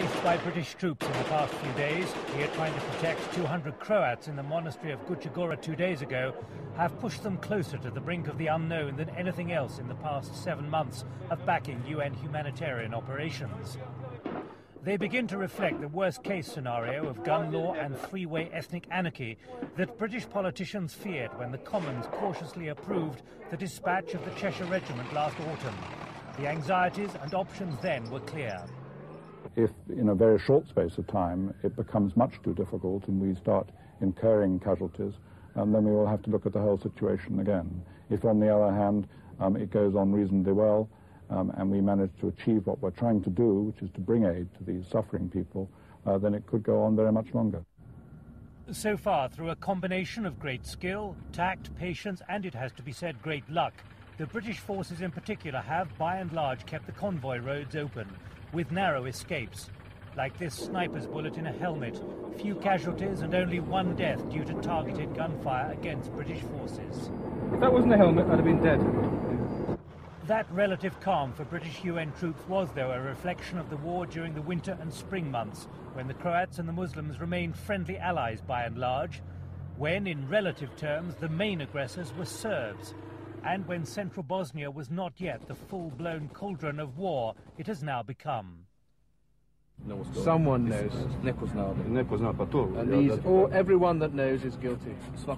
faced by British troops in the past few days, here trying to protect 200 Croats in the monastery of Gučagora 2 days ago, have pushed them closer to the brink of the unknown than anything else in the past 7 months of backing UN humanitarian operations. They begin to reflect the worst-case scenario of gun law and three-way ethnic anarchy that British politicians feared when the Commons cautiously approved the dispatch of the Cheshire Regiment last autumn. The anxieties and options then were clear. If in a very short space of time it becomes much too difficult and we start incurring casualties, then we will have to look at the whole situation again. If, on the other hand, it goes on reasonably well, and we manage to achieve what we're trying to do, which is to bring aid to these suffering people, then it could go on very much longer. So far, through a combination of great skill, tact, patience, and, it has to be said, great luck, the British forces in particular have, by and large, kept the convoy roads open, with narrow escapes. Like this sniper's bullet in a helmet, few casualties and only one death due to targeted gunfire against British forces. If that wasn't a helmet, I'd have been dead. That relative calm for British UN troops was, though, a reflection of the war during the winter and spring months, when the Croats and the Muslims remained friendly allies by and large, when, in relative terms, the main aggressors were Serbs, and when central Bosnia was not yet the full-blown cauldron of war it has now become. Someone knows. And everyone that knows is guilty.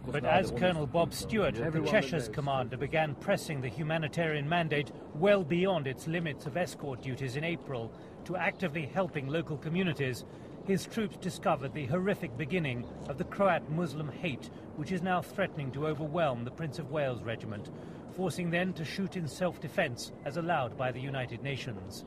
But as Colonel Bob Stewart, the Cheshire's commander, began pressing the humanitarian mandate well beyond its limits of escort duties in April to actively helping local communities, his troops discovered the horrific beginning of the Croat Muslim hate, which is now threatening to overwhelm the Prince of Wales Regiment, forcing them to shoot in self-defence as allowed by the United Nations.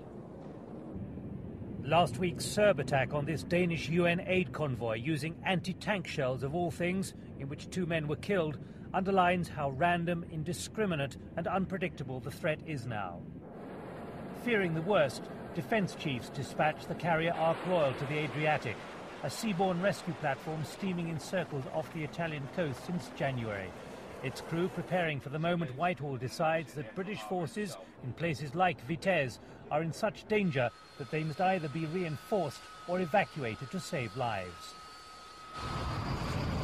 Last week's Serb attack on this Danish UN aid convoy using anti-tank shells of all things, in which 2 men were killed, underlines how random, indiscriminate and unpredictable the threat is now. Fearing the worst, defence chiefs dispatched the carrier Ark Royal to the Adriatic, a seaborne rescue platform steaming in circles off the Italian coast since January. Its crew preparing for the moment Whitehall decides that British forces in places like Vitez are in such danger that they must either be reinforced or evacuated to save lives.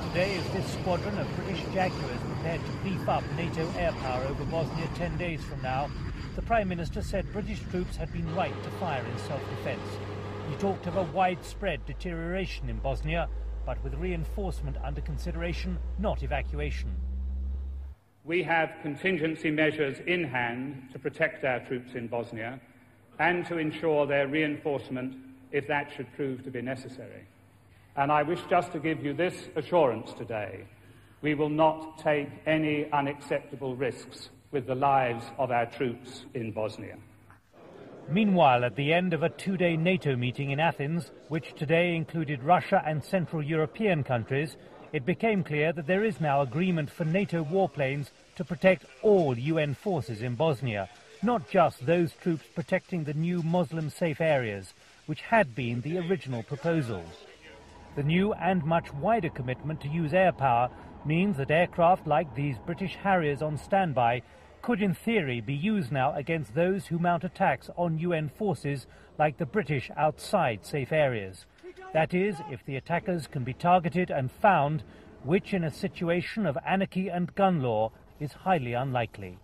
Today, as this squadron of British Jaguars prepared to beef up NATO air power over Bosnia 10 days from now, the Prime Minister said British troops had been right to fire in self-defence. He talked of a widespread deterioration in Bosnia, but with reinforcement under consideration, not evacuation. We have contingency measures in hand to protect our troops in Bosnia and to ensure their reinforcement if that should prove to be necessary. And I wish just to give you this assurance today: we will not take any unacceptable risks with the lives of our troops in Bosnia. Meanwhile, at the end of a 2-day NATO meeting in Athens, which today included Russia and Central European countries, it became clear that there is now agreement for NATO warplanes to protect all UN forces in Bosnia, not just those troops protecting the new Muslim-safe areas, which had been the original proposal. The new and much wider commitment to use air power means that aircraft like these British Harriers on standby could in theory be used now against those who mount attacks on UN forces like the British outside safe areas. That is, if the attackers can be targeted and found, which in a situation of anarchy and gun law is highly unlikely.